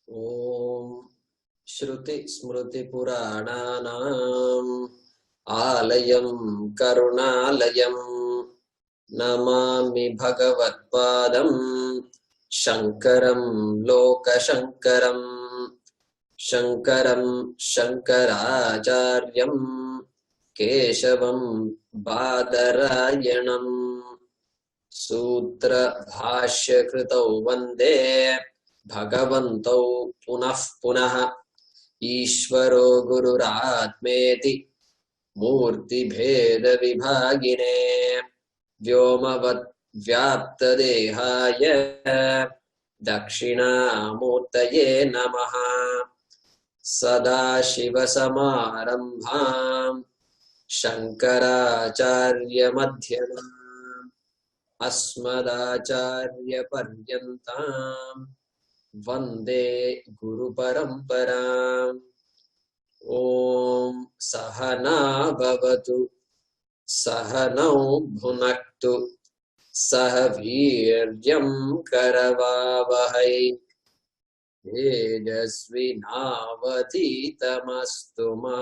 ओम श्रुति स्मृति पुराणानाम् आलयं करुणालयं नमामि भगवत्पादं शंकरं लोकशंकरं शंकरं शंकराचार्यं केशवं बादरायणं सूत्र भाष्यकृतौ वन्दे भगवन्तौ पुनः पुनः ईश्वरो गुरुरात्मेति मूर्तिभेद विभागिने व्योमवत् व्याप्तदेहाय दक्षिणामूर्तये नमः। सदाशिवसमारम्भाम् शंकराचार्यमध्यमाम् अस्मदाचार्यपर्यन्ताम् वन्दे गुरुपरम्पराम्। ओम सहना भवतु सहनौ भुनक्तु सह वीर्यं करवावहै तेजस्विनावधीतमस्तु मा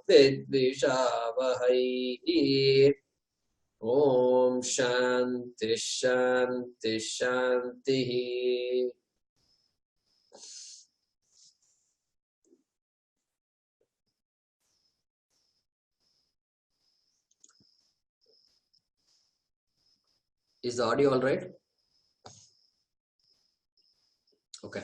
विद्विषावहै। ओम शांति शांति शांति। Is the audio all right? Okay.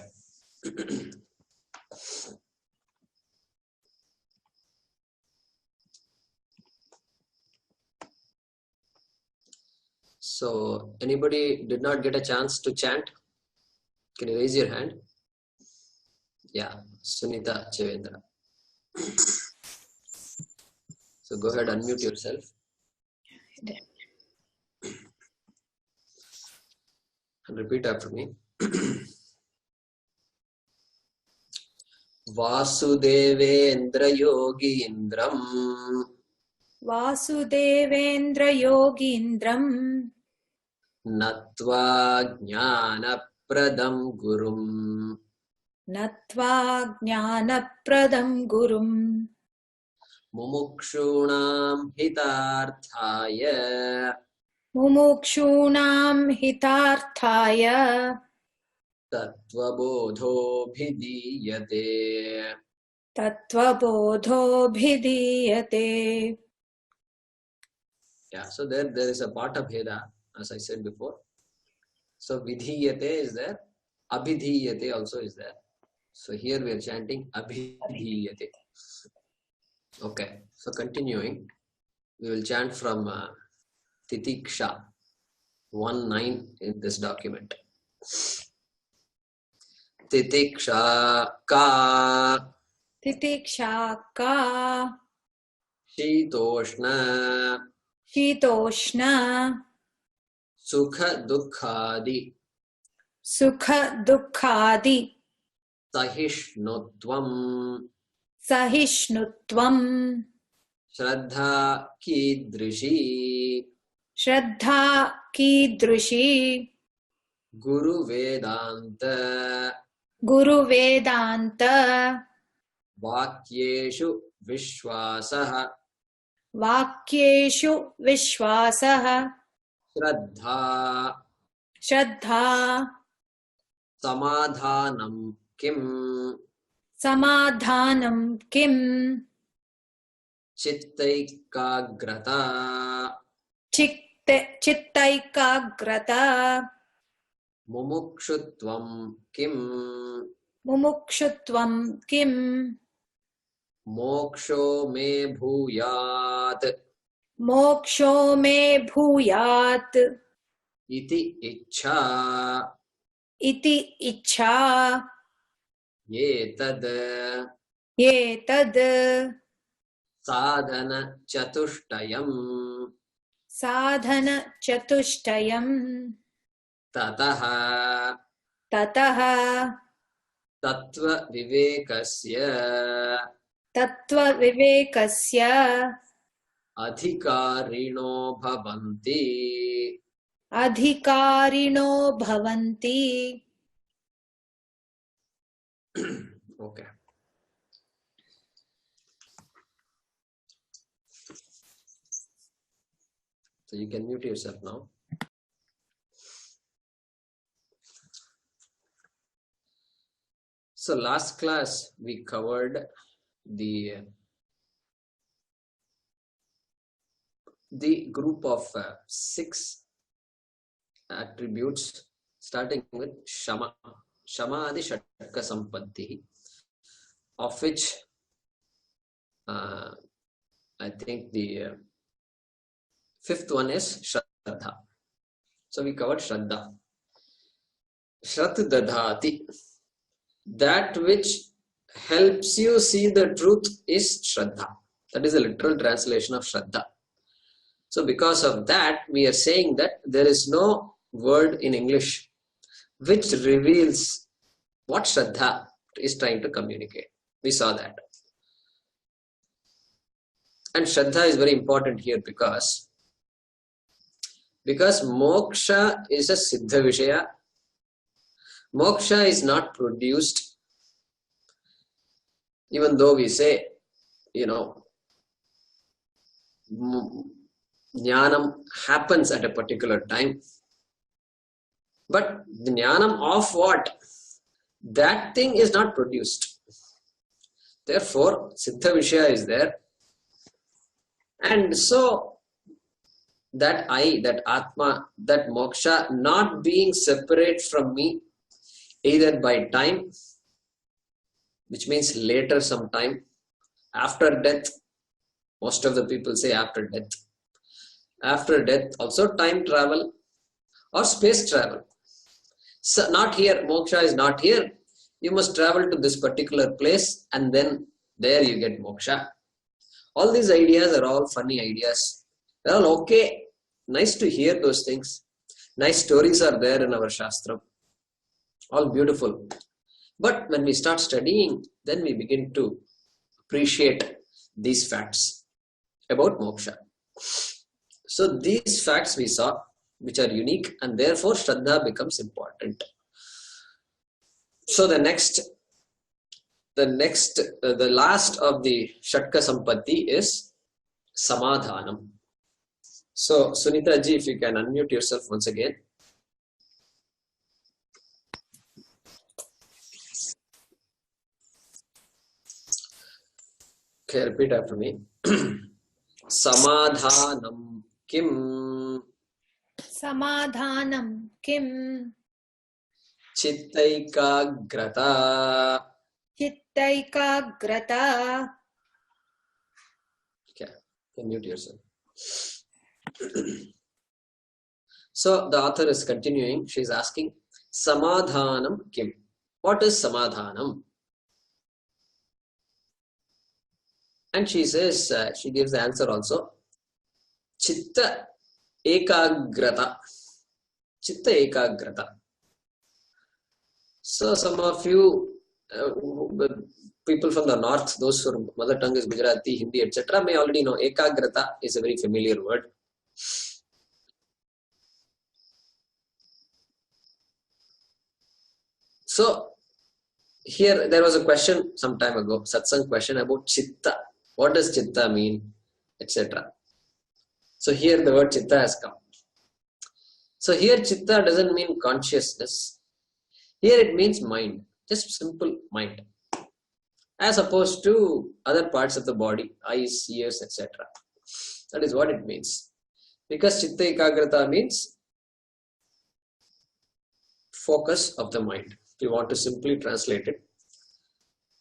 So, anybody did not get a chance to chant? Can you raise your hand? Yeah, Sunita Chevendra. So, go ahead, unmute yourself. And repeat after me. Vasudevendra Yogindram Vasudevendra Yogindram Natva Jnanapradam Gurum Natva Jnanapradam Gurum Mumukshunam Hitarthaya Mumukshunam Hitarthaya Tattvabodho Bhidiyate. Tattavabodha Bhidiyate. Yeah, so there is a part of Veda, as I said before. So Vidhiyate is there, Abhidhiyate also is there. So here we are chanting Abhidhiyate. Okay, so continuing, we will chant from Titiksha 1:9 in this document. Titiksha ka Titiksha ka Shitoshna Shitoshna Sukha Dukkhadi Sukha Dukkhadi Sahishnutvam Sahishnutvam Shraddha Kidrishi Shraddha Kidrushi Guru Vedanta Guru Vedanta Vakyeshu Vishwasaha Vakyeshu Vishwasaha Shraddha Shraddha Samadhanam Kim Samadhanam Kim Chittaikagrata Chittaikagrata Mumukshutvam Kim Mumukshutvam Kim Moksho Me Bhuyat Moksho Me Bhuyat Iti Ichha Iti Ichha Yetad Yetad Sadhana Chatushtayam Sadhana Chatushtayam Tataha Tataha Tattva Vivekasya Tattva Vivekasya Adhikarino Bhavanti Adhikarino Bhavanti Okay. So you can mute yourself now. So last class we covered the group of 6 attributes, starting with Shama. Shama adi Shatka Sampatti, of which I think the 5th one is Shraddha. So we covered Shraddha. Shrat Dadhati. That which helps you see the truth is Shraddha. That is a literal translation of Shraddha. So because of that, we are saying that there is no word in English which reveals what Shraddha is trying to communicate. We saw that. And Shraddha is very important here because moksha is a siddha vishaya. Moksha is not produced, even though we say, jnanam happens at a particular time. But the jnanam of what? That thing is not produced. Therefore, siddha vishaya is there. And so, that I, that Atma, that moksha not being separate from me, either by time, which means later sometime, after death. Most of the people say after death. After death, also time travel or space travel. So not here, moksha is not here. You must travel to this particular place and then there you get moksha. All these ideas are all funny ideas. They're all okay. Nice to hear those things. Nice stories are there in our Shastra. All beautiful. But when we start studying, then we begin to appreciate these facts about moksha. So these facts we saw, which are unique, and therefore Shraddha becomes important. So the last of the Shatka Sampatti is Samadhanam. So Sunita ji, if you can unmute yourself once again. Okay, repeat after me. Samadhanam kim? Samadhanam kim? Chittaikagrata. Chittaikagrata. Okay, mute yourself. So the author is continuing. She is asking, Samadhanam kim? What is Samadhanam? And she says, she gives the answer also. Chitta ekagrata. Chitta ekagrata. So some of you, people from the north, those whose mother tongue is Gujarati, Hindi, etc., may already know ekagrata is a very familiar word. So here there was a question some time ago, satsang question about chitta. What does chitta mean, etc. So here the word chitta has come. So here chitta doesn't mean consciousness. Here it means mind, just simple mind, as opposed to other parts of the body, eyes, ears, etc. That is what it means. Because chitta ekagrata means focus of the mind. If you want to simply translate it,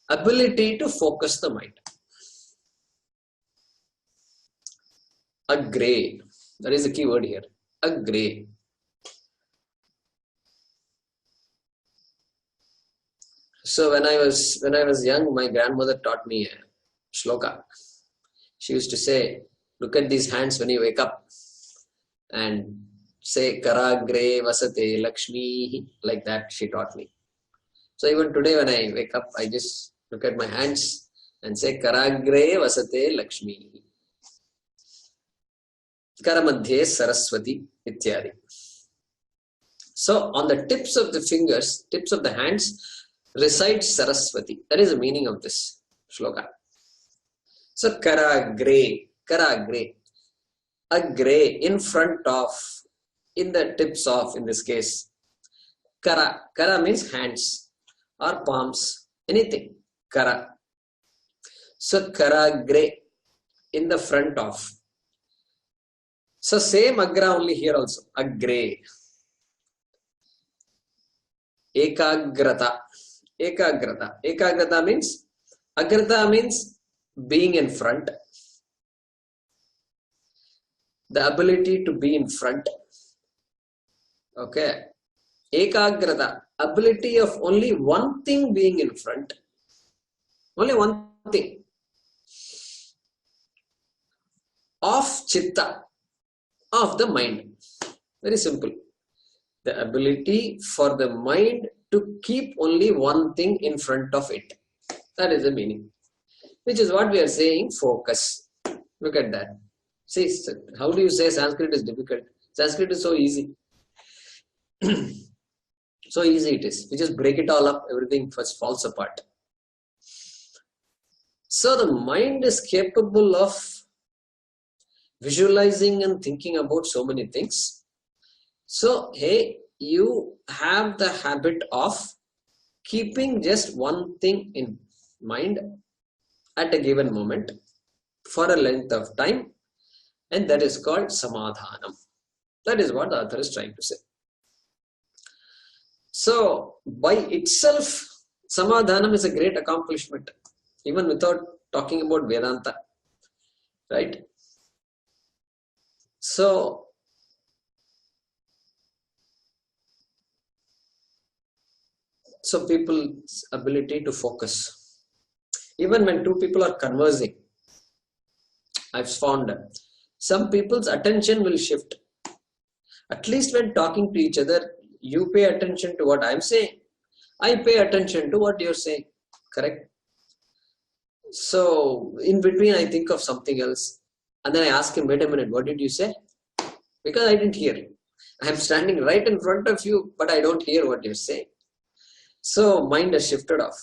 ability to focus the mind. Agre, that is the key word here. Agre. So when I was young, my grandmother taught me a shloka. She used to say, look at these hands when you wake up and say Karagre Vasate Lakshmi, like that she taught me. So even today when I wake up, I just look at my hands and say Karagre Vasate Lakshmi. Karamadhye Saraswati Ityadi. So on the tips of the fingers, tips of the hands, recites Saraswati. That is the meaning of this shloka. So Karagre, Karagre. A gray in front of, in the tips of, in this case. Kara. Kara means hands or palms, anything. Kara. So Karagre, in the front of. So same agra only here also. Agre. Ekagrata. Ekagrata. Ekagrata means, agrata means being in front. The ability to be in front. Okay. Ekagrata. Ability of only one thing being in front. Only one thing. Of chitta. Of the mind. Very simple. The ability for the mind to keep only one thing in front of it. That is the meaning. Which is what we are saying, focus. Look at that. See, how do you say Sanskrit is difficult? Sanskrit is so easy. So easy it is. We just break it all up, everything first falls apart. So the mind is capable of visualizing and thinking about so many things. So, hey, you have the habit of keeping just one thing in mind at a given moment for a length of time, and that is called samadhanam. That is what the author is trying to say. So, by itself, samadhanam is a great accomplishment, even without talking about Vedanta, right? So, people's ability to focus. Even when two people are conversing, I've found some people's attention will shift. At least when talking to each other, you pay attention to what I'm saying. I pay attention to what you're saying. Correct? So, in between, I think of something else. And then I ask him, wait a minute, what did you say? Because I didn't hear. I'm standing right in front of you, but I don't hear what you're saying. So, mind has shifted off.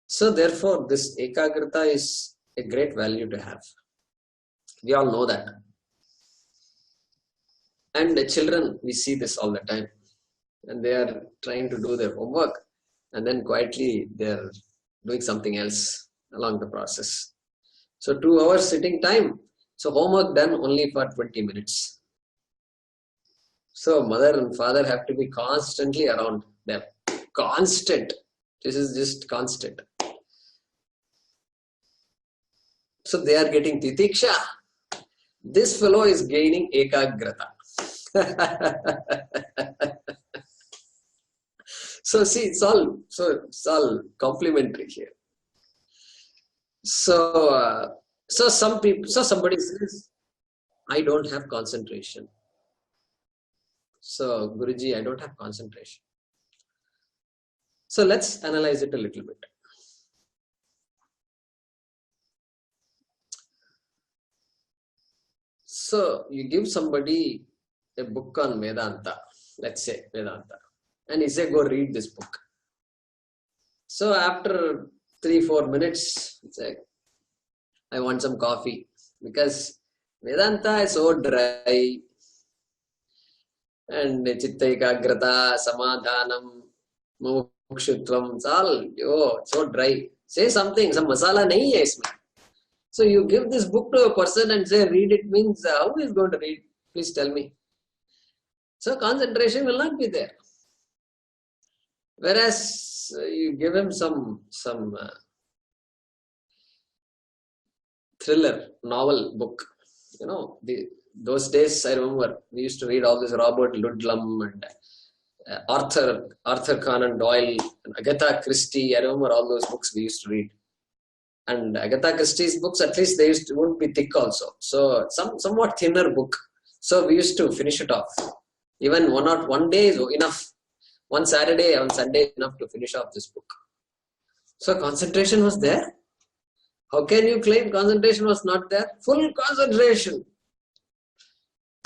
So, therefore, this ekagrata is a great value to have. We all know that. And the children, we see this all the time. And they are trying to do their homework. And then quietly, they're doing something else along the process. So 2 hours sitting time. So homework done only for 20 minutes. So mother and father have to be constantly around them. Constant. This is just constant. So they are getting titiksha. This fellow is gaining ekagrata. So see, it's all complementary here. So somebody says, I don't have concentration. So Guruji, I don't have concentration. So let's analyze it a little bit. So you give somebody a book on Vedanta, let's say Vedanta, and he say, go read this book. So after 3-4 minutes, it's like, I want some coffee, because Vedanta is so dry, and chitta ekagrata, samadhanam, mukshutvam, it's all so dry. Say something, some masala nahi hai isme. So you give this book to a person and say, read it, means how is going to read? Please tell me. So concentration will not be there. Whereas you give him some thriller, novel book. You know, those days I remember we used to read all this Robert Ludlum and Arthur Conan Doyle and Agatha Christie. I remember all those books we used to read. And Agatha Christie's books, at least they wouldn't be thick also. So somewhat thinner book. So we used to finish it off. Even one day is enough. One Saturday, on Sunday, enough to finish off this book. So concentration was there. How can you claim concentration was not there? Full concentration.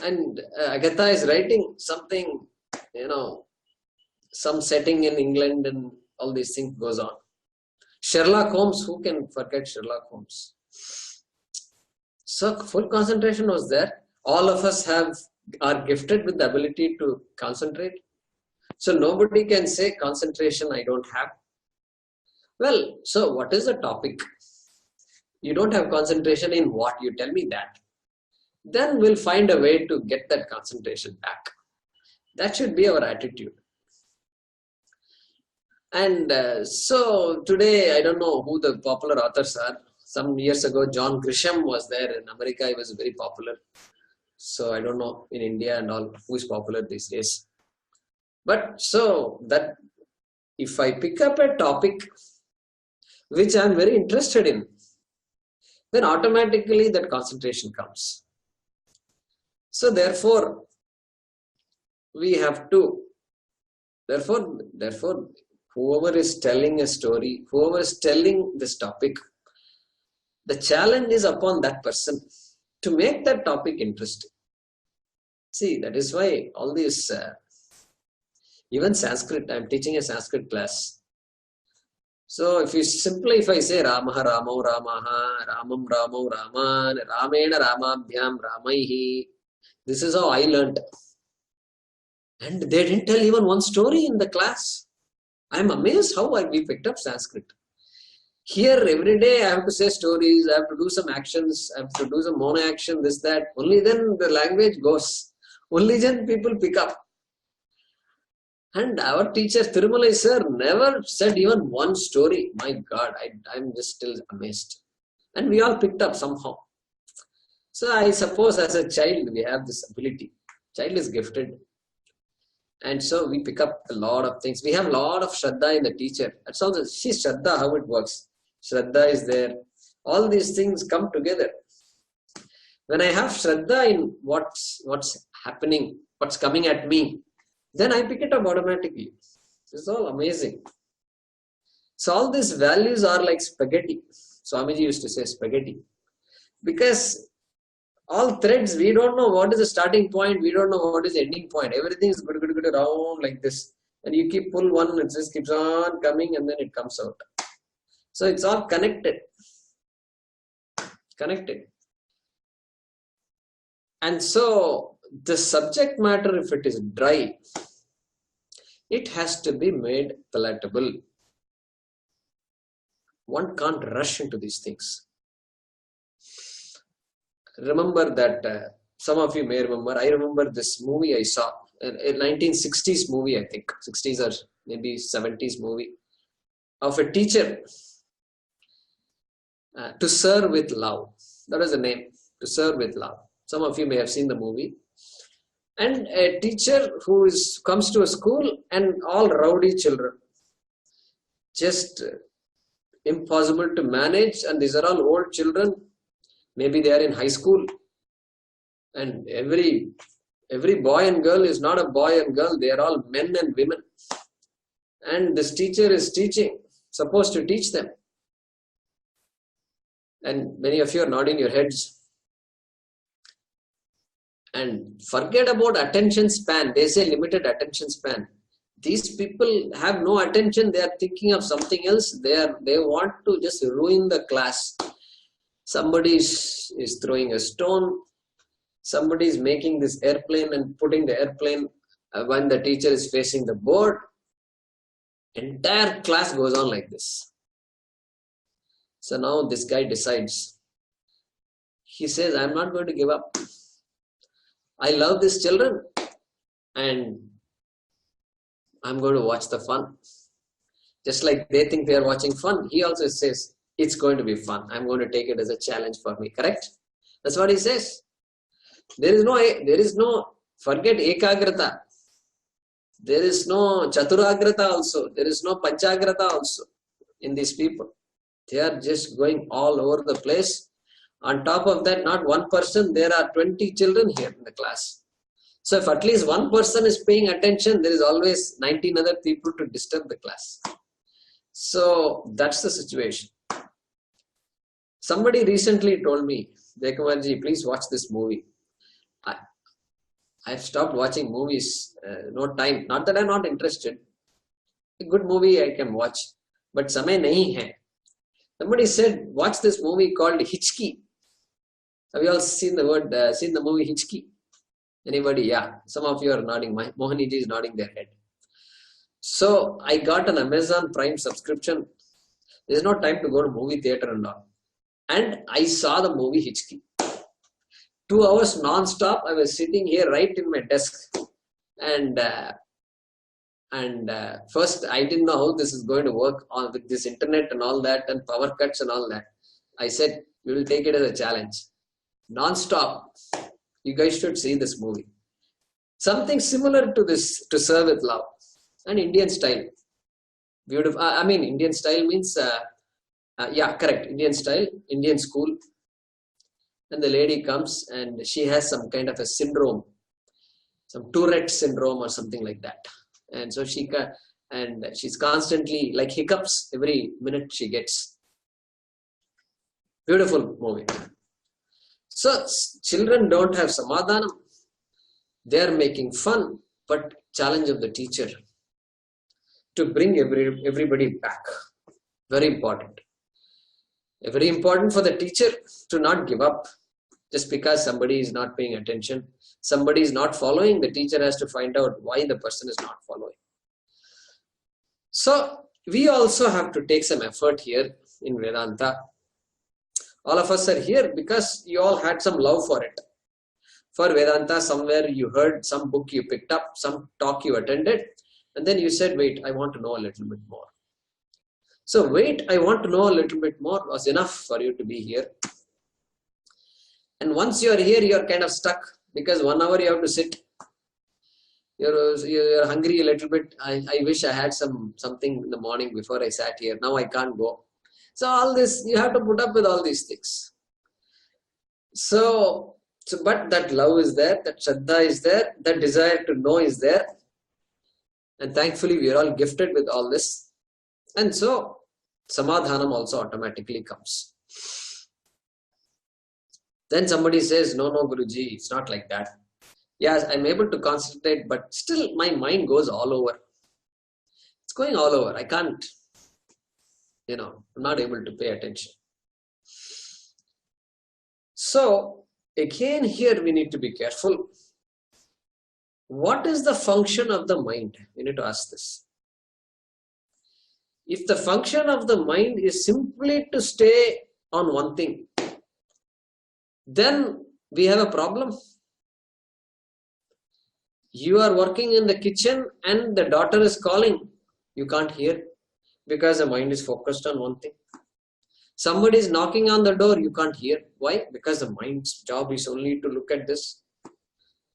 And Agatha is writing something, some setting in England and all these things goes on. Sherlock Holmes, who can forget Sherlock Holmes? So full concentration was there. All of us are gifted with the ability to concentrate. So nobody can say concentration I don't have. Well, so what is the topic? You don't have concentration in what? You tell me that. Then we'll find a way to get that concentration back. That should be our attitude. And so today, I don't know who the popular authors are. Some years ago, John Grisham was there. In America, he was very popular. So I don't know in India and all who is popular these days. But so that if I pick up a topic which I'm very interested in, then automatically that concentration comes. So therefore, we have to, therefore, whoever is telling a story, whoever is telling this topic, the challenge is upon that person to make that topic interesting. See, that is why all these, even Sanskrit, I'm teaching a Sanskrit class. So if I say Ramaha Ramo Ramaha, Ramam Ramo Raman, Ramena Ramabhyam Ramaihi, this is how I learned. And they didn't tell even one story in the class. I'm amazed how we picked up Sanskrit. Here, every day I have to say stories, I have to do some actions, I have to do some mono action, this, that. Only then the language goes. Only then people pick up. And our teacher, Thirumalai sir, never said even one story. My God, I'm just still amazed. And we all picked up somehow. So I suppose as a child, we have this ability. Child is gifted. And so we pick up a lot of things. We have a lot of Shraddha in the teacher. That's also, see Shraddha, how it works. Shraddha is there. All these things come together. When I have Shraddha in what's happening, what's coming at me, then I pick it up automatically. It's all amazing. So all these values are like spaghetti. Swamiji used to say spaghetti. Because all threads, we don't know what is the starting point, we don't know what is the ending point. Everything is good around like this. And you keep pull one, it just keeps on coming and then it comes out. So it's all connected. And so the subject matter, if it is dry, it has to be made palatable. One can't rush into these things. Remember that, some of you may remember, I remember this movie I saw, a 1960s movie, I think, 60s or maybe 70s movie, of a teacher, To Serve with Love. That was the name, To Serve with Love. Some of you may have seen the movie. And a teacher who comes to a school and all rowdy children, just impossible to manage, and these are all old children. Maybe they are in high school, and every boy and girl is not a boy and girl, they are all men and women. And this teacher is supposed to teach them. And many of you are nodding your heads. And forget about attention span. They say limited attention span. These people have no attention. They are thinking of something else. They want to just ruin the class. Somebody is throwing a stone. Somebody is making this airplane and putting the airplane when the teacher is facing the board. Entire class goes on like this. So now this guy decides. He says, I'm not going to give up. I love these children and I'm going to watch the fun. Just like they think they are watching fun, he also says, it's going to be fun. I'm going to take it as a challenge for me. Correct? That's what he says. There is no, forget ekagrata. There is no chaturagrata also. There is no panchagrata also in these people. They are just going all over the place. On top of that, not one person, there are 20 children here in the class. So if at least one person is paying attention, there is always 19 other people to disturb the class. So that's the situation. Somebody recently told me, Jayakumar, please watch this movie. I've stopped watching movies, no time. Not that I'm not interested. a good movie I can watch, but samay nahi hai. Somebody said, watch this movie called Hitchki. Have you all seen the movie Hitchki? Anybody? Yeah, some of you are nodding. Mohaniji is nodding their head. So I got an Amazon Prime subscription. There's no time to go to movie theater and all. And I saw the movie Hitchki. 2 hours non-stop. I was sitting here right in my desk. And first I didn't know how this is going to work on with this internet and all that and power cuts and all that. I said, we will take it as a challenge. Non-stop. You guys should see this movie. Something similar to this, to serve with love. And Indian style. Beautiful. I mean, Indian style means, yeah, correct. Indian style, Indian school. And the lady comes and she has some kind of a syndrome, some Tourette syndrome or something like that. And so she's constantly like hiccups every minute she gets. Beautiful movie. So children don't have samadhanam. They are making fun, but challenge of the teacher to bring everybody back. Very important. Very important for the teacher to not give up just because somebody is not paying attention. Somebody is not following. The teacher has to find out why the person is not following. So we also have to take some effort here in Vedanta. All of us are here because you all had some love for it. For Vedanta, somewhere you heard some book you picked up, some talk you attended, and then you said, wait, I want to know a little bit more. So wait, I want to know a little bit more was enough for you to be here. And once you are here, you are kind of stuck because 1 hour you have to sit. You're hungry a little bit. I wish I had something in the morning before I sat here. Now I can't go. So all this, you have to put up with all these things. So but that love is there, that Shraddha is there, that desire to know is there. And thankfully, we are all gifted with all this. And so, Samadhanam also automatically comes. Then somebody says, no, Guruji, it's not like that. Yes, I'm able to concentrate, but still my mind goes all over. It's going all over. I can't, I'm not able to pay attention. So, again here we need to be careful. What is the function of the mind? We need to ask this. If the function of the mind is simply to stay on one thing, then we have a problem. You are working in the kitchen and the daughter is calling. You can't hear because the mind is focused on one thing. Somebody is knocking on the door, you can't hear. Why? Because the mind's job is only to look at this.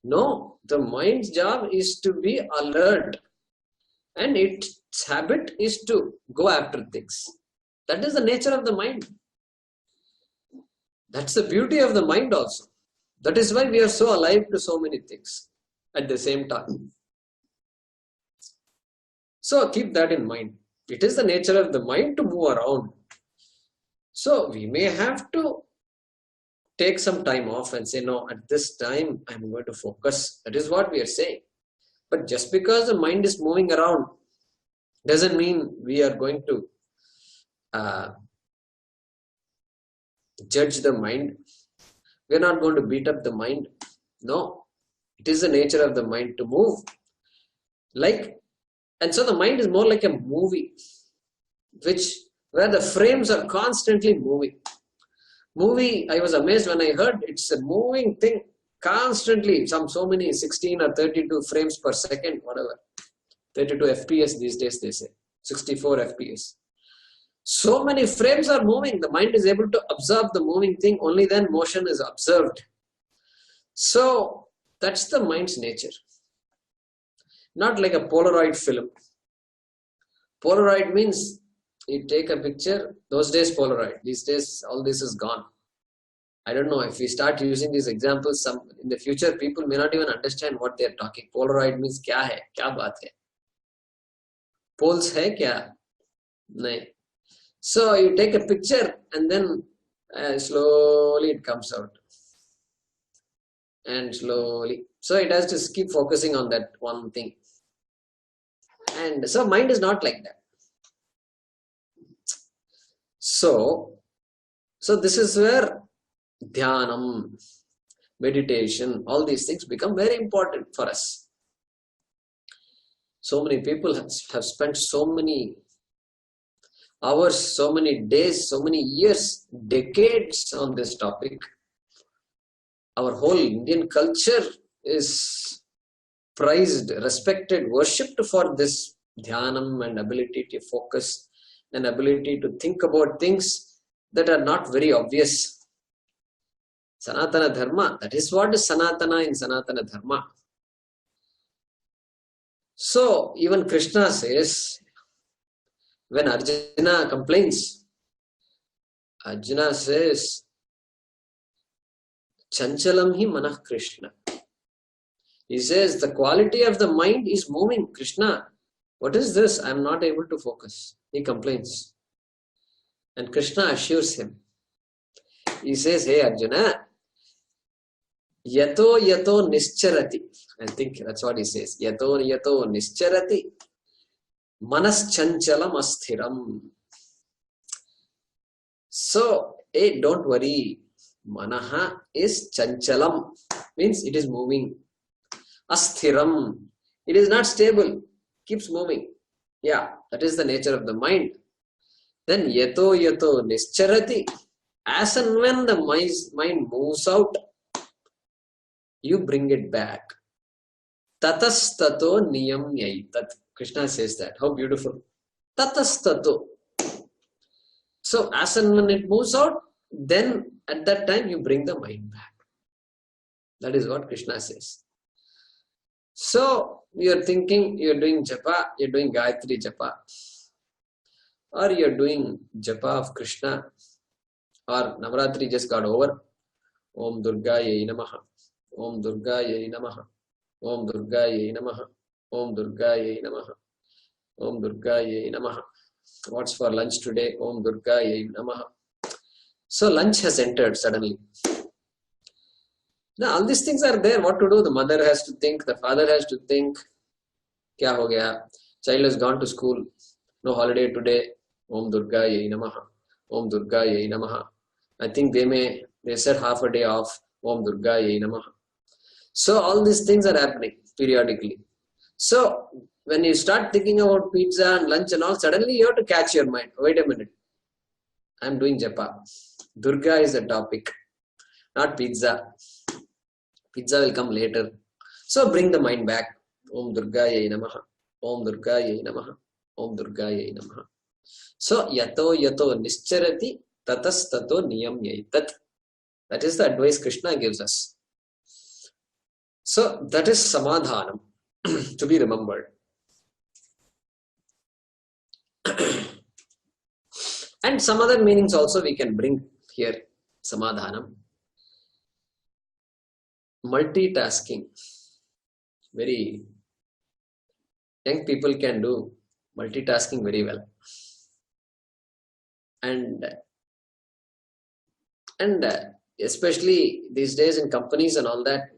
No, the mind's job is to be alert. And its habit is to go after things. That is the nature of the mind. That's the beauty of the mind also. That is why we are so alive to so many things at the same time. So keep that in mind. It is the nature of the mind to move around. So we may have to take some time off and say, no, at this time I'm going to focus. That is what we are saying. But just because the mind is moving around doesn't mean we are going to judge the mind. We are not going to beat up the mind. No, it is the nature of the mind to move. And so the mind is more like a movie, where the frames are constantly moving. Movie, I was amazed when I heard it's a moving thing constantly. So many 16 or 32 frames per second, whatever. 32 FPS these days they say. 64 FPS. So many frames are moving. The mind is able to observe the moving thing. Only then motion is observed. So that's the mind's nature. Not like a Polaroid film. Polaroid means you take a picture. Those days Polaroid. These days all this is gone. I don't know if we start using these examples. In the future people may not even understand what they are talking. Polaroid means kya hai? Kya baat hai? Poles hai kya? Nahin. So you take a picture and then slowly it comes out. And slowly. So it has to keep focusing on that one thing. And so mind is not like that. So this is where dhyanam, meditation, all these things become very important for us. So many people have spent so many hours, so many days, so many years, decades on this topic. Our whole Indian culture is prized, respected, worshipped for this dhyanam and ability to focus and ability to think about things that are not very obvious. Sanatana Dharma, that is what is Sanatana in Sanatana Dharma. So even Krishna says, when Arjuna complains, Arjuna says, Chanchalam hi manah Krishna. He says, the quality of the mind is moving. Krishna, what is this? I am not able to focus. He complains. And Krishna assures him. He says, hey Arjuna, yato yato nischarati. I think that's what he says. Yato yato nischarati. Manas chanchalam asthiram. So, hey, don't worry. Manaha is chanchalam. Means it is moving. Asthiram. It is not stable. Keeps moving. Yeah, that is the nature of the mind. Then yato yato nischarati. As and when the mind moves out, you bring it back. Tatastato niyamyaitat. Krishna says that. How beautiful. Tatastato. So as and when it moves out, then at that time you bring the mind back. That is what Krishna says. So you are thinking, you are doing japa, you are doing Gayatri japa, or you are doing japa of Krishna, or Navratri just got over. Om Durga Yai Namaha. Om Durga Yai Namaha. Om Durga Yai Namaha. Om Durga Yai Namaha. Om Durga Yai Namaha. What's for lunch today? Om Durga Yai Namaha. So lunch has entered suddenly. Now all these things are there. What to do? The mother has to think. The father has to think. Kya ho gaya? Child has gone to school. No holiday today. Om Durga Yai Namaha. Om Durga Yai Namaha. I think they said half a day off. Om Durga Yai Namaha. So all these things are happening periodically. So when you start thinking about pizza and lunch and all, suddenly you have to catch your mind. Wait a minute. I am doing japa. Durga is the topic, not pizza. Pizza will come later. So bring the mind back. Om Durga Yai Namaha. Om Durga Yai Namaha. Om Durga Yai Namaha. So yato yato nischarati tatastato niyam yaitat. That is the advice Krishna gives us. So that is samadhanam to be remembered. And some other meanings also we can bring here. Samadhanam. Multitasking. Very young people can do multitasking very well. And especially these days in companies and all that,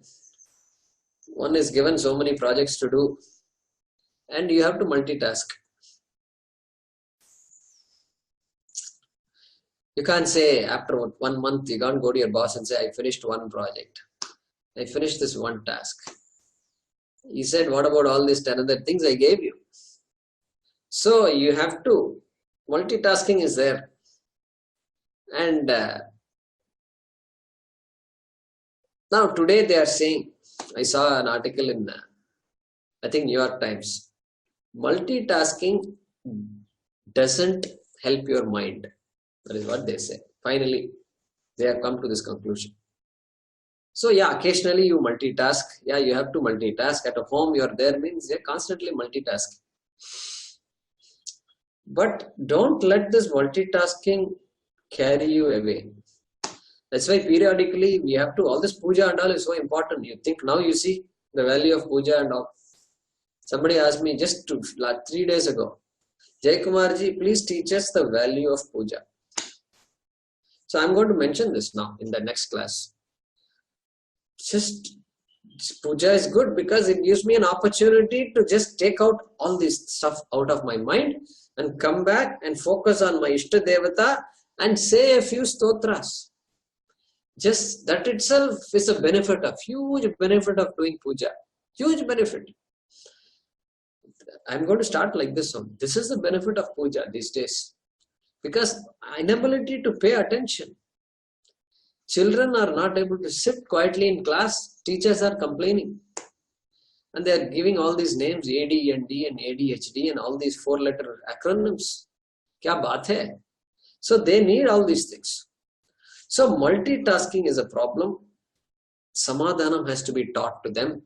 one is given so many projects to do and you have to multitask. You can't say after 1 month, you can't go to your boss and say, I finished one project. I finished this one task. He said, what about all these 10 other things I gave you? So you have to, multitasking is there. And now today they are saying, I saw an article in, I think New York Times, multitasking doesn't help your mind. That is what they say. Finally, they have come to this conclusion. So yeah, occasionally you multitask. Yeah, you have to multitask. At home, you are there means they are constantly multitasking. But don't let this multitasking carry you away. That's why periodically we have to, all this puja and all is so important. You think now you see the value of puja and all. Somebody asked me just 3 days ago, Jayakumar ji, please teach us the value of puja. So I'm going to mention this now in the next class. Just Puja is good because it gives me an opportunity to just take out all this stuff out of my mind and come back and focus on my Ishta Devata and say a few stotras. Just that itself is a benefit, a huge benefit of doing puja. Huge benefit. I'm going to start like this one. This is the benefit of puja these days. Because inability to pay attention. Children are not able to sit quietly in class. Teachers are complaining. And they are giving all these names, AD&D and ADHD and all these 4-letter acronyms. Kya baat hai? So they need all these things. So multitasking is a problem. Samadhanam has to be taught to them.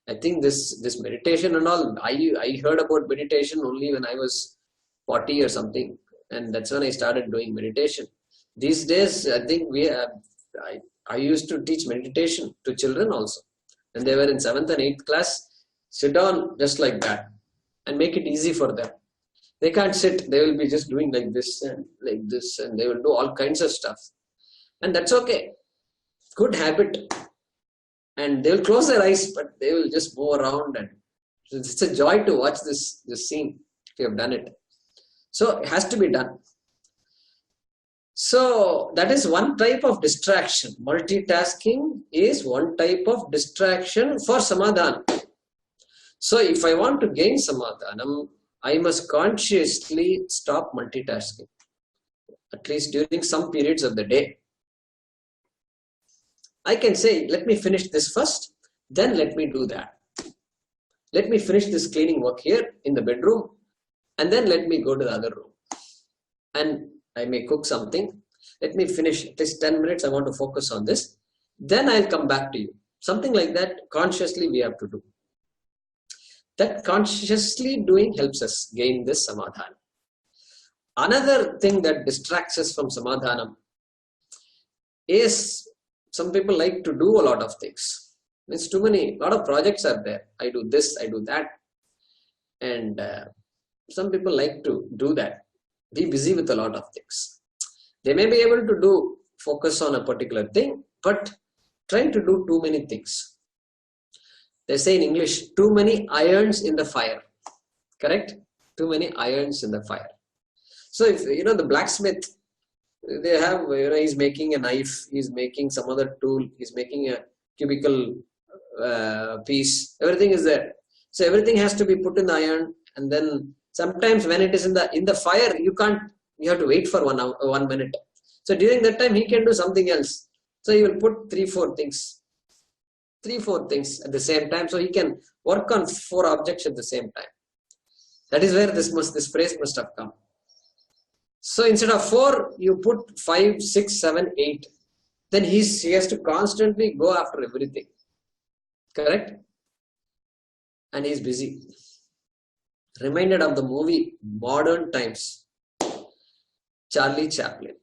I think this meditation and all, I heard about meditation only when I was 40 or something. And that's when I started doing meditation. These days, I think I used to teach meditation to children also. When they were in 7th and 8th class, sit down just like that and make it easy for them. They can't sit. They will be just doing like this and they will do all kinds of stuff. And that's okay. Good habit. And they will close their eyes, but they will just move around. And it's a joy to watch this scene if you have done it. So it has to be done. So that is one type of distraction. Multitasking is one type of distraction for samadhana. So if I want to gain samadhanam, I must consciously stop multitasking, at least during some periods of the day. I can say, let me finish this first, then let me do that. Let me finish this cleaning work here in the bedroom, and then let me go to the other room. And I may cook something. Let me finish at least 10 minutes. I want to focus on this. Then I'll come back to you. Something like that, consciously we have to do. That consciously doing helps us gain this samadhana. Another thing that distracts us from samadhanam is some people like to do a lot of things. It's too many, a lot of projects are there. I do this, I do that. And some people like to do that. Be busy with a lot of things. They may be able to focus on a particular thing, but trying to do too many things. They say in English, too many irons in the fire. Correct? Too many irons in the fire. So if, the blacksmith, they have, he's making a knife, he's making some other tool, he's making a cubicle piece, everything is there. So everything has to be put in the iron, and then sometimes when it is in the fire, you have to wait for 1 minute. So during that time, he can do something else. So he will put 3-4 things at the same time. So he can work on 4 objects at the same time. That is where this phrase must have come. So instead of 4, you put 5, 6, 7, 8. Then he has to constantly go after everything. Correct? And he's busy. Reminded of the movie Modern Times. Charlie Chaplin.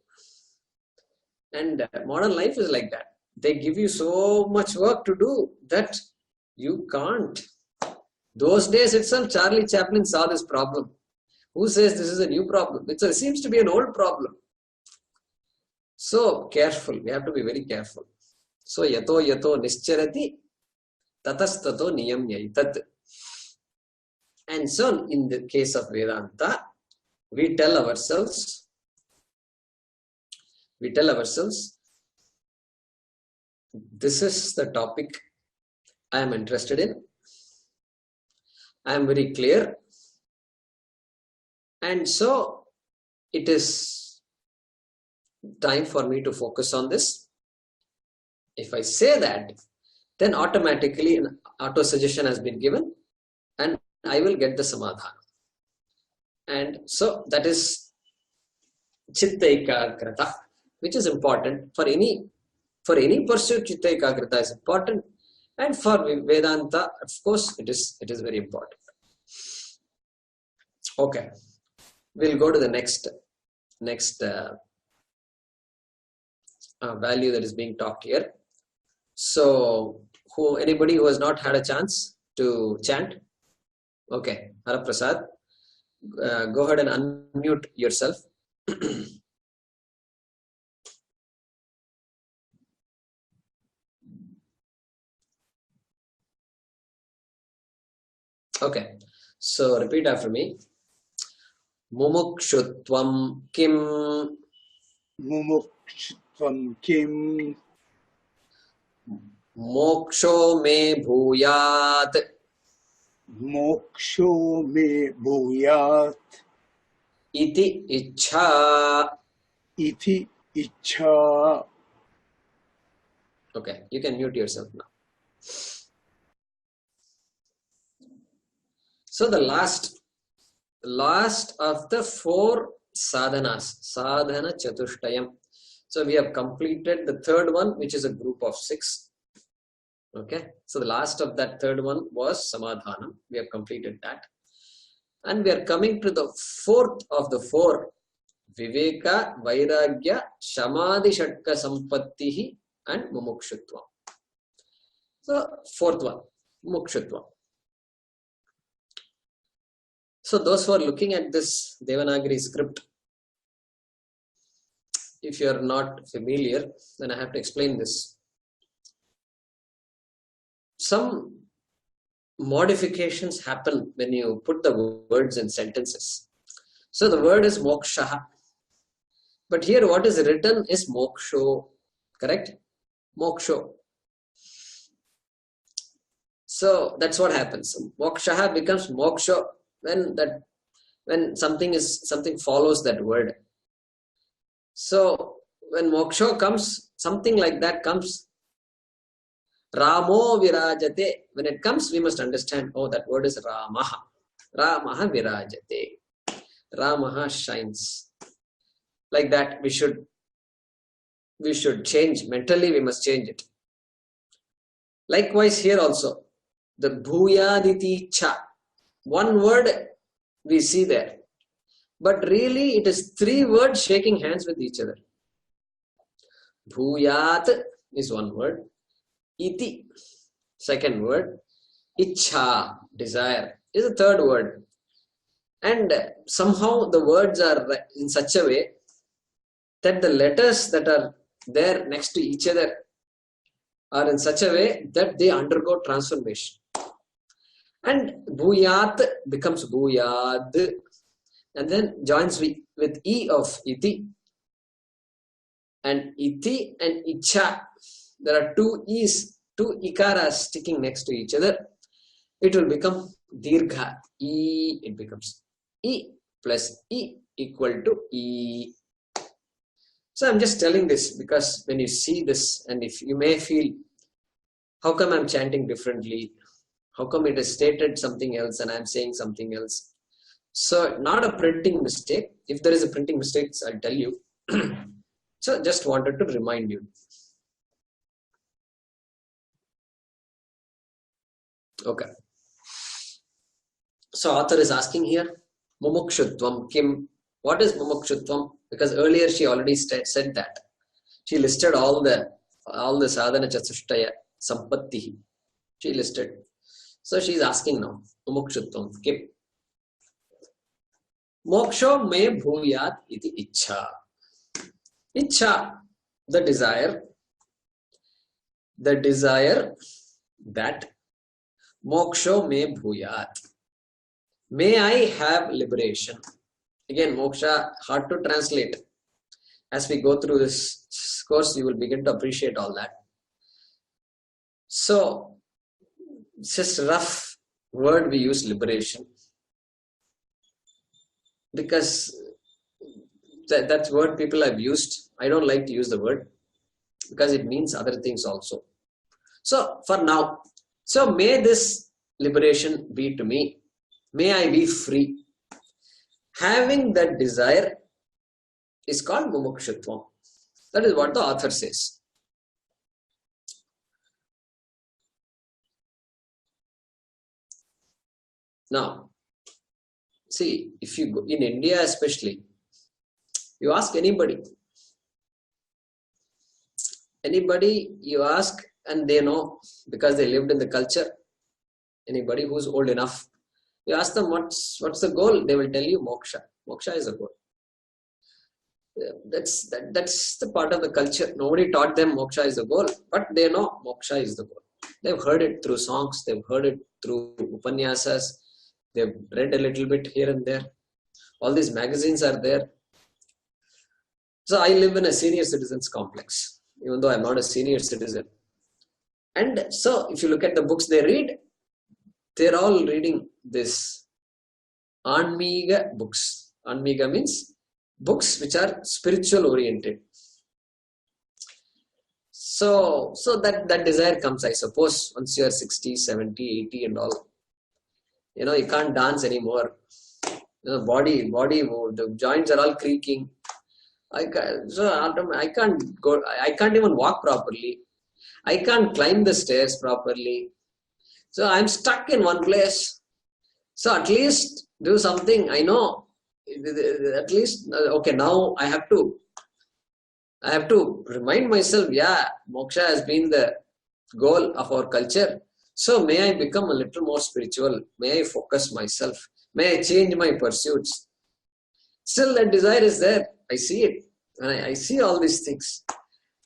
And modern life is like that. They give you so much work to do that you can't. Those days itself, Charlie Chaplin saw this problem. Who says this is a new problem? It seems to be an old problem. So careful. We have to be very careful. So yato nischarati tatastato niyamyaitat. And so in the case of Vedanta, we tell ourselves, this is the topic I am interested in. I am very clear. And so it is time for me to focus on this. If I say that, then automatically an auto suggestion has been given and I will get the samadhana. And so that is chitta ekagrata, which is important for any pursuit. Chitta ekagrata is important, and for Vedanta, of course, it is very important. Okay, we'll go to the next value that is being talked here. So, anybody who has not had a chance to chant? Okay, Hara Prasad, go ahead and unmute yourself. Okay. So repeat after me. Mumukshutvam kim Mumukshutvam kim moksho me bhuyat moksho me bhuyat iti ichha. iti ichha. Okay, you can mute yourself now. So the last of the 4 sadhanas, sadhana chatushtayam. So we have completed the third one, which is a group of 6. Okay, so the last of that third one was samadhanam. We have completed that, and we are coming to the 4th of the 4, viveka, vairagya, shamadhi shatka sampattihi and mumukshutvam. So 4th one, mumukshutvam. So those who are looking at this Devanagari script, if you are not familiar, then I have to explain this. Some modifications happen when you put the words in sentences. So the word is moksha, but here what is written is moksho, correct? Moksho. So that's what happens. Moksha becomes moksho when something follows that word. So when moksho comes, something like that comes. Ramo virajate. When it comes, we must understand, oh, that word is Ramaha. Ramaha virajate. Ramaha shines. Like that, we should change. Mentally, we must change it. Likewise, here also, the bhuyaditi cha. One word we see there. But really, it is 3 words shaking hands with each other. Bhuyat is one word. Iti, second word. Ichha, desire, is the third word. And somehow the words are in such a way that the letters that are there next to each other are in such a way that they undergo transformation. And bhuyat becomes bhuyad, and then joins with e of iti. And iti and icha, there are 2 e's, 2 ikaras sticking next to each other. It will become dirgha, e, it becomes e plus e equal to e. So I'm just telling this because when you see this, and if you may feel, how come I'm chanting differently? How come it is stated something else and I'm saying something else? So not a printing mistake. If there is a printing mistake, I'll tell you. So just wanted to remind you. Okay. So author is asking here, mumukshutvam kim. What is mumukshutvam? Because earlier she already said that. She listed all the sadhana chatushtaya sampattihi. She listed. So she is asking now, mumukshutvam kim. Moksho me bhuyat iti ichha. Ichha, the desire that moksho me bhuyat. May I have liberation. Again, moksha, hard to translate. As we go through this course, you will begin to appreciate all that. So, it's just a rough word we use, liberation. Because that's word people have used. I don't like to use the word because it means other things also. So for now, so may this liberation be to me. May I be free. Having that desire is called mumukshutvam. That is what the author says. Now, see, if you go in India especially, you ask anybody you ask and they know because they lived in the culture. Anybody who's old enough, you ask them what's the goal, they will tell you moksha. Moksha is the goal. That's the part of the culture. Nobody taught them moksha is the goal, but they know moksha is the goal. They've heard it through songs, they've heard it through Upanishads, They've read a little bit here and there. All these magazines are there. So I live in a senior citizens complex, even though I'm not a senior citizen. And so if you look at the books they read, they're all reading this Anmiga books. Anmiga means books which are spiritual oriented. So that desire comes, I suppose, once you're 60, 70, 80 and all. You can't dance anymore. Body, the joints are all creaking. I can't go. I can't even walk properly. I can't climb the stairs properly. So I'm stuck in one place. So at least do something. I know. At least okay. Now I have to remind myself. Yeah, moksha has been the goal of our culture. So may I become a little more spiritual. May I focus myself. May I change my pursuits. Still, that desire is there. I see it. And I see all these things.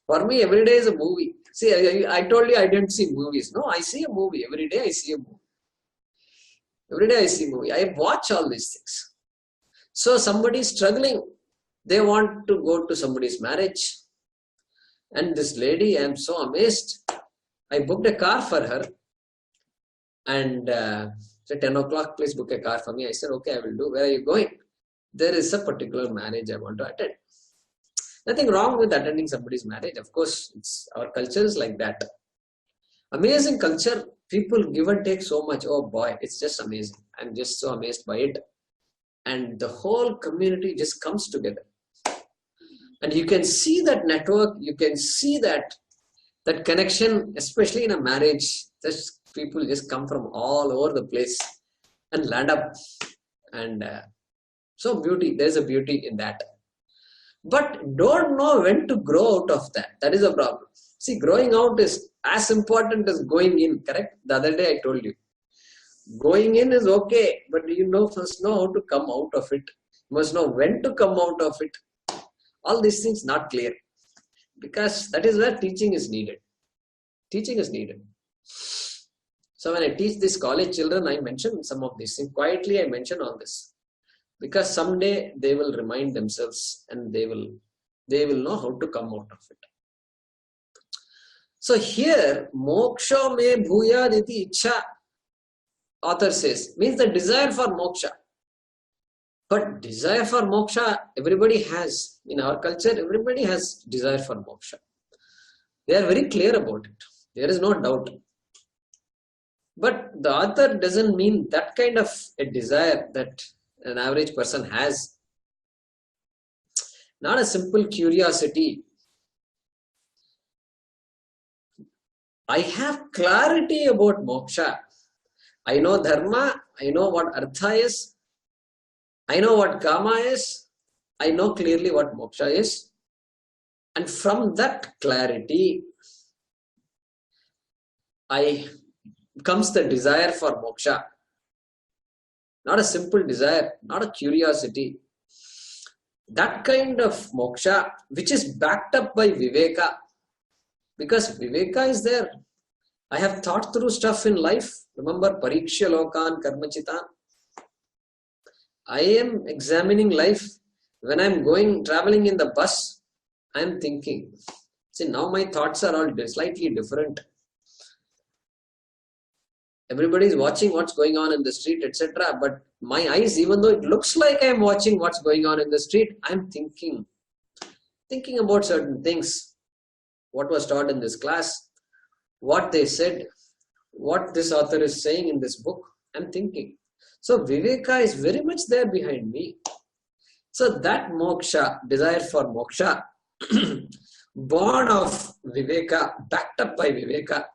For me, every day is a movie. See, I told you I didn't see movies. No, I see a movie. Every day I see a movie. Every day I see a movie. I watch all these things. So somebody is struggling. They want to go to somebody's marriage. And this lady, I am so amazed. I booked a car for her. And said 10 o'clock, please book a car for me. I said, okay, I will do. Where are you going? There is a particular marriage I want to attend. Nothing wrong with attending somebody's marriage. Of course, our culture is like that. Amazing culture. People give and take so much. Oh boy, it's just amazing. I'm just so amazed by it. And the whole community just comes together. And you can see that network. You can see that connection, especially in a marriage. Just people just come from all over the place and land up. And so there's a beauty in that. But don't know when to grow out of that. That is a problem. See, growing out is as important as going in, correct? The other day I told you. Going in is okay, but you first know how to come out of it. You must know when to come out of it. All these things not clear. Because that is where teaching is needed. Teaching is needed. So when I teach these college children, I mention some of these things. Quietly I mention all this. Because someday they will remind themselves and they will know how to come out of it. So here, moksha me bhuyad iti ichha, author says, means the desire for moksha. But desire for moksha, everybody has. In our culture, everybody has desire for moksha. They are very clear about it. There is no doubt. But the author doesn't mean that kind of a desire that an average person has. Not a simple curiosity. I have clarity about moksha. I know dharma. I know what artha is. I know what kama is. I know clearly what moksha is. And from that clarity, comes the desire for moksha. Not a simple desire, not a curiosity. That kind of moksha, which is backed up by viveka. Because viveka is there. I have thought through stuff in life. Remember, pariksha lokan karmachitan. I am examining life. When I'm traveling in the bus, I'm thinking. See, now my thoughts are all slightly different. Everybody is watching what's going on in the street, etc. But my eyes, even though it looks like I'm watching what's going on in the street, I'm thinking about certain things. What was taught in this class, what they said, what this author is saying in this book, I'm thinking. So viveka is very much there behind me. So that moksha, desire for moksha, born of viveka, backed up by viveka,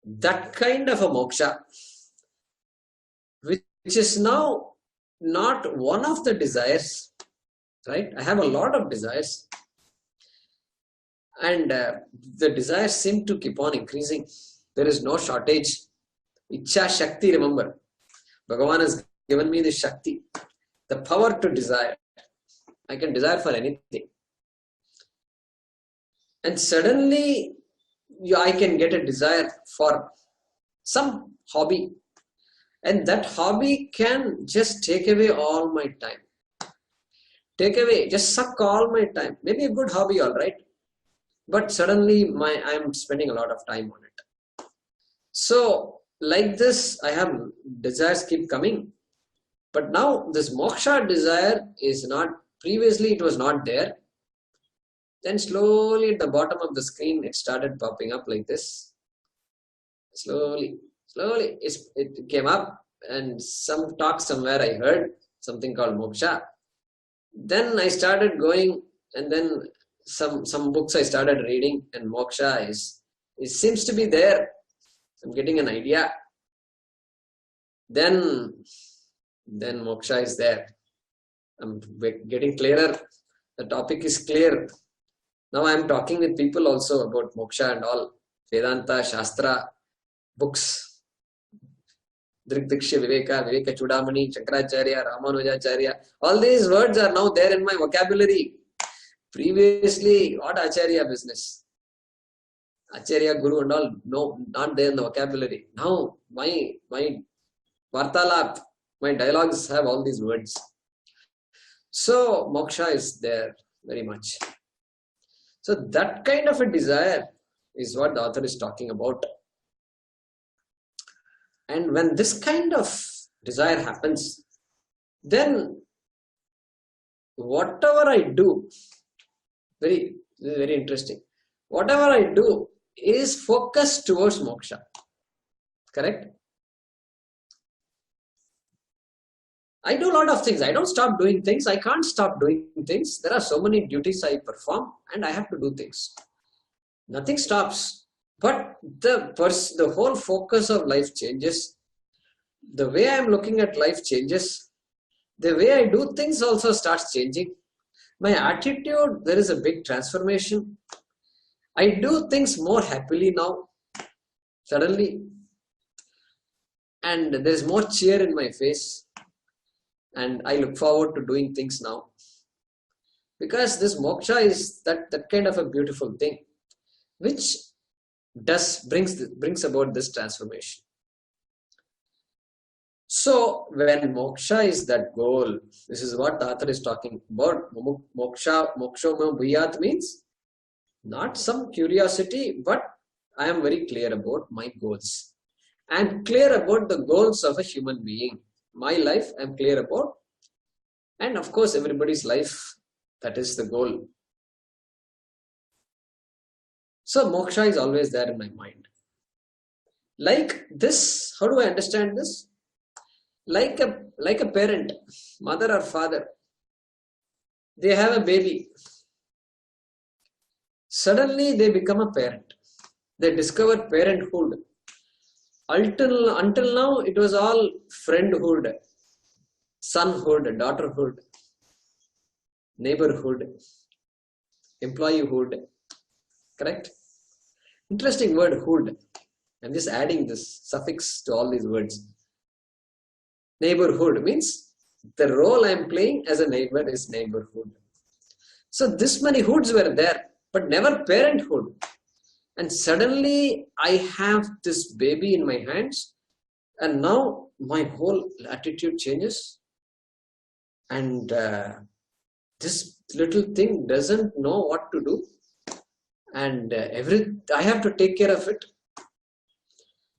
that kind of a moksha, which is now not one of the desires, right? I have a lot of desires. And the desires seem to keep on increasing. There is no shortage. Ichha Shakti, remember. Bhagavan has given me the Shakti, the power to desire. I can desire for anything. And suddenly, I can get a desire for some hobby. And that hobby can just take away all my time. Take away, just suck all my time. Maybe a good hobby, all right. But suddenly I'm spending a lot of time on it. So like this, I have desires keep coming. But now this moksha desire is not, previously it was not there. Then slowly at the bottom of the screen, it started popping up like this. Slowly it came up, and some talk somewhere I heard something called moksha. Then I started going, and then some books I started reading, and moksha it seems to be there. I'm getting an idea. Then moksha is there. I'm getting clearer. The topic is clear. Now I'm talking with people also about moksha and all. Vedanta, Shastra, books. Drikdiksha, Viveka Chudamani, Shankaracharya, Ramanujacharya. All these words are now there in my vocabulary. Previously, what Acharya business? Acharya, Guru and all, no, not there in the vocabulary. Now, my Vartalap, my dialogues have all these words. So, moksha is there very much. So, that kind of a desire is what the author is talking about. And when this kind of desire happens, then whatever I do, very interesting. Whatever I do is focused towards moksha. Correct? I do a lot of things. I don't stop doing things. I can't stop doing things. There are so many duties I perform, and I have to do things. Nothing stops. But the whole focus of life changes. The way I am looking at life changes. The way I do things also starts changing. My attitude, there is a big transformation. I do things more happily now, suddenly. And there is more cheer in my face. And I look forward to doing things now. Because this moksha is that kind of a beautiful thing, which brings about this transformation. So when moksha is that goal, this is what the author is talking about. Moksha bhuyat means not some curiosity, but I am very clear about my goals. I am clear about the goals of a human being. My life I am clear about, and of course everybody's life, that is the goal. So moksha is always there in my mind. Like this, how do I understand this? Like a parent, mother or father, they have a baby. Suddenly they become a parent. They discover parenthood. Until now, it was all friendhood, sonhood, daughterhood, neighborhood, employeehood. Correct? Interesting word, hood. I'm just adding this suffix to all these words. Neighborhood means the role I'm playing as a neighbor is neighborhood. So this many hoods were there, but never parenthood. And suddenly I have this baby in my hands, and now my whole attitude changes. And this little thing doesn't know what to do. And I have to take care of it.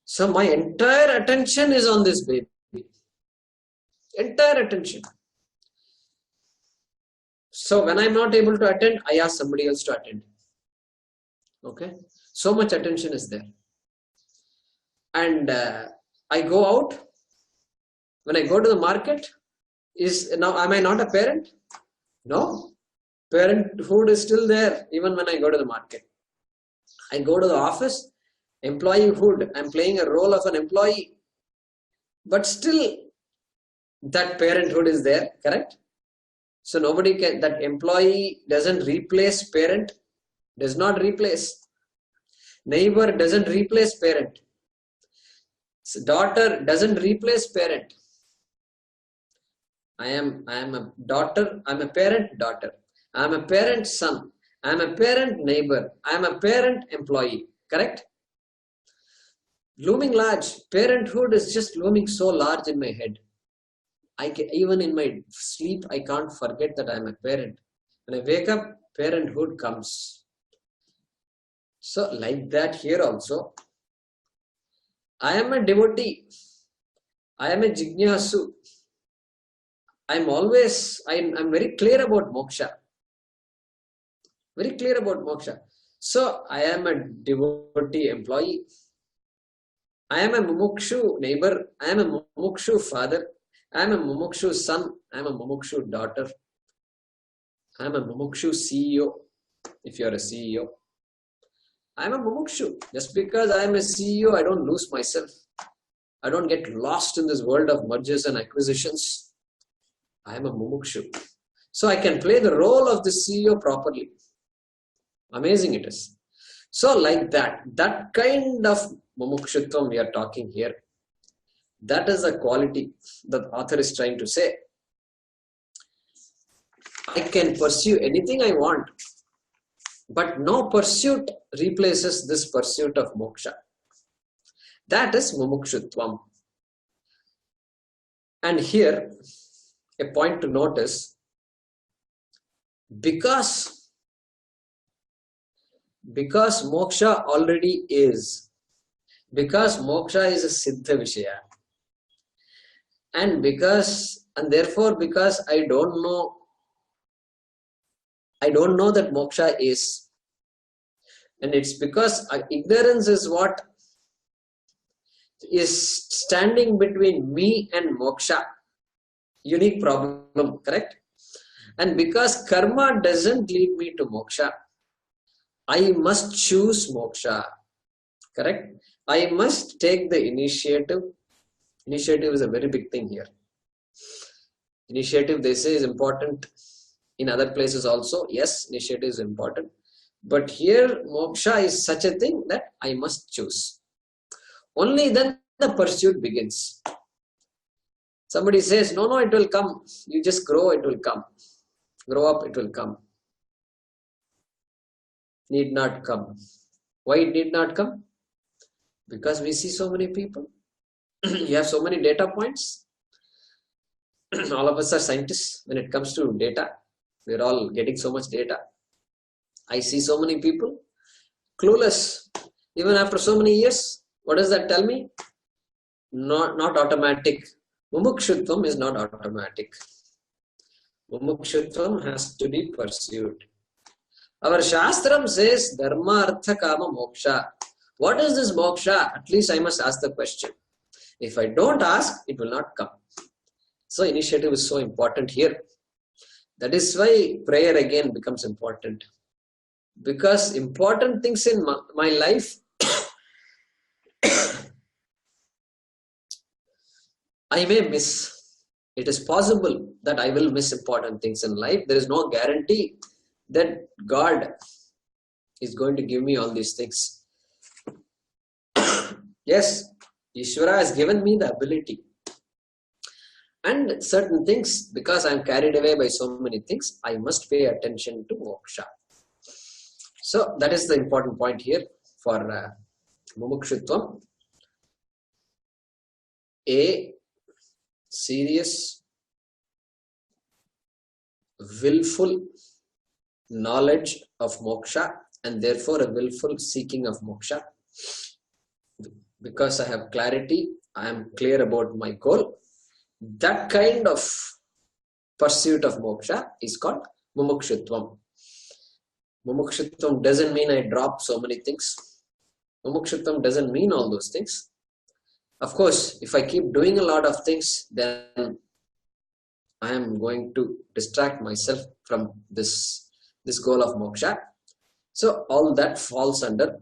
So my entire attention is on this baby. Entire attention. So when I'm not able to attend, I ask somebody else to attend. Okay. So much attention is there. And I go out. When I go to the market, am I not a parent? No. Parenthood is still there even when I go to the market. I go to the office, employeehood. I'm playing a role of an employee. But still, that parenthood is there, correct? So that employee doesn't replace parent, does not replace. Neighbor doesn't replace parent. Daughter doesn't replace parent. I am a daughter, I'm a parent daughter. I am a parent son. I am a parent neighbor. I am a parent employee. Correct? Looming large. Parenthood is just looming so large in my head. Even in my sleep, I can't forget that I'm a parent. When I wake up, parenthood comes. So like that here also, I am a devotee. I am a jignasu. I'm very clear about moksha. Very clear about moksha. So I am a devotee employee. I am a mumukshu neighbor. I am a mumukshu father. I am a mumukshu son. I am a mumukshu daughter. I am a mumukshu CEO. If you are a CEO, I am a mumukshu. Just because I am a CEO, I don't lose myself. I don't get lost in this world of mergers and acquisitions. I am a mumukshu. So I can play the role of the CEO properly. Amazing it is. So like that kind of mumukshutvam we are talking here. That is a quality that the author is trying to say. I can pursue anything I want, but no pursuit replaces this pursuit of moksha. That is mumukshutvam. And here, a point to notice, because moksha already is, because moksha is a siddha vishaya, and therefore because I don't know that moksha is, and it's because ignorance is what is standing between me and moksha. Unique problem, correct? And because karma doesn't lead me to moksha, I must choose moksha, correct? I must take the initiative. Initiative is a very big thing here. Initiative, they say, is important in other places also. Yes, initiative is important. But here, moksha is such a thing that I must choose. Only then the pursuit begins. Somebody says, no, it will come. You just grow, it will come. Grow up, it will come. Need not come. Why it need not come? Because we see so many people. You have so many data points. All of us are scientists when it comes to data. We're all getting so much data. I see so many people clueless. Even after so many years, what does that tell me? Not automatic. Mumukshutvam is not automatic. Mumukshutvam has to be pursued. Our Shastram says dharma, artha, kama, moksha. What is this moksha? At least I must ask the question. If I don't ask, it will not come. So initiative is so important here. That is why prayer again becomes important. Because important things in my life, I may miss. It is possible that I will miss important things in life. There is no guarantee that God is going to give me all these things. Yes, Ishvara has given me the ability. And certain things, because I am carried away by so many things, I must pay attention to moksha. So that is the important point here for mumukshutvam. A serious, willful knowledge of moksha, and therefore a willful seeking of moksha. Because I have clarity, I am clear about my goal. That kind of pursuit of moksha is called mumukshutvam. Mumukshutvam doesn't mean I drop so many things. Mumukshutvam doesn't mean all those things. Of course, if I keep doing a lot of things, then I am going to distract myself from this goal of moksha. So all that falls under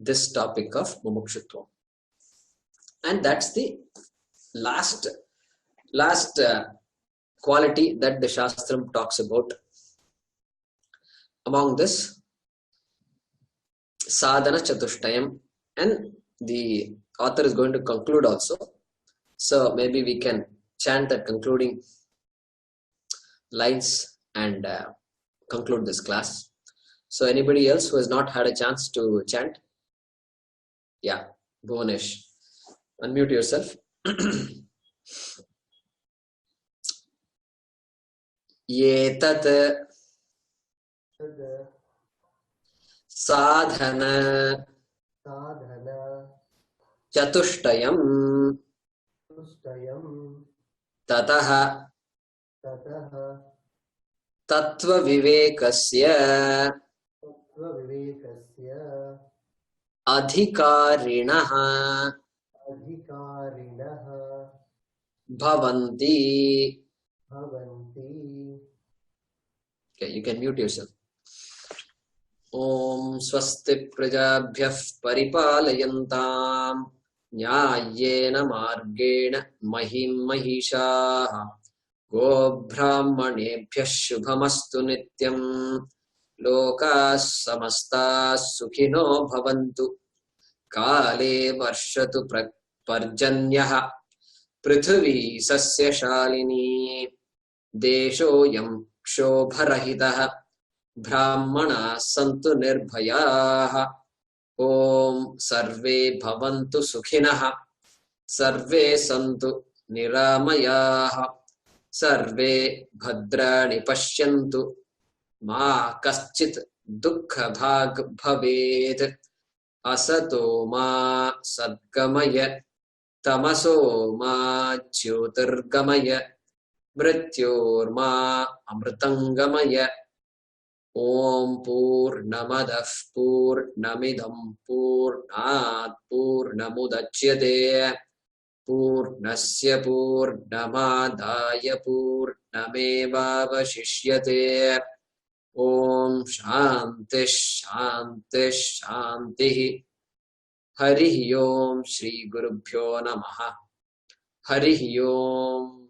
this topic of mumukshutvam. And that's the last quality that the Shastram talks about. Among this, sadhana chatushtayam, and the author is going to conclude also. So maybe we can chant the concluding lines and conclude this class. So anybody else who has not had a chance to chant? Yeah, Bhuvanesh. Unmute yourself. Yetat sadhana chatushtayam tatah tattvavivekasya adhikarinah bhavanti. Okay, you can mute yourself. Om swasti prajabhyah paripalayantam nyayena margena mahim mahishaah go brahmanebhyah shubhamastu nityam lokas samastas sukhino bhavantu kale varshatu parjanyah prithvi sasya shalini desho yam क्षोभरहितः ब्राह्मणाः सन्तु निर्भयाः ॐ सर्वे भवन्तु सुखिनः सर्वे सन्तु निरामयाः सर्वे भद्राणि पश्यन्तु मा कश्चित् दुःखभाग् भवेत् असतो मा सद्गमय तमसो मा ज्योतिर्गमय मृत्योर्मा अमृतंगमय ओम पूर्णमदः पूर्णमिदं पूर्णात् पूर्णमुदच्यते पूर्णस्य पूर्णमादाय पूर्णमेवावशिष्यते ओम शांति शांति शांति हरि ओम श्री गुरुभ्यो नमः हरि ओम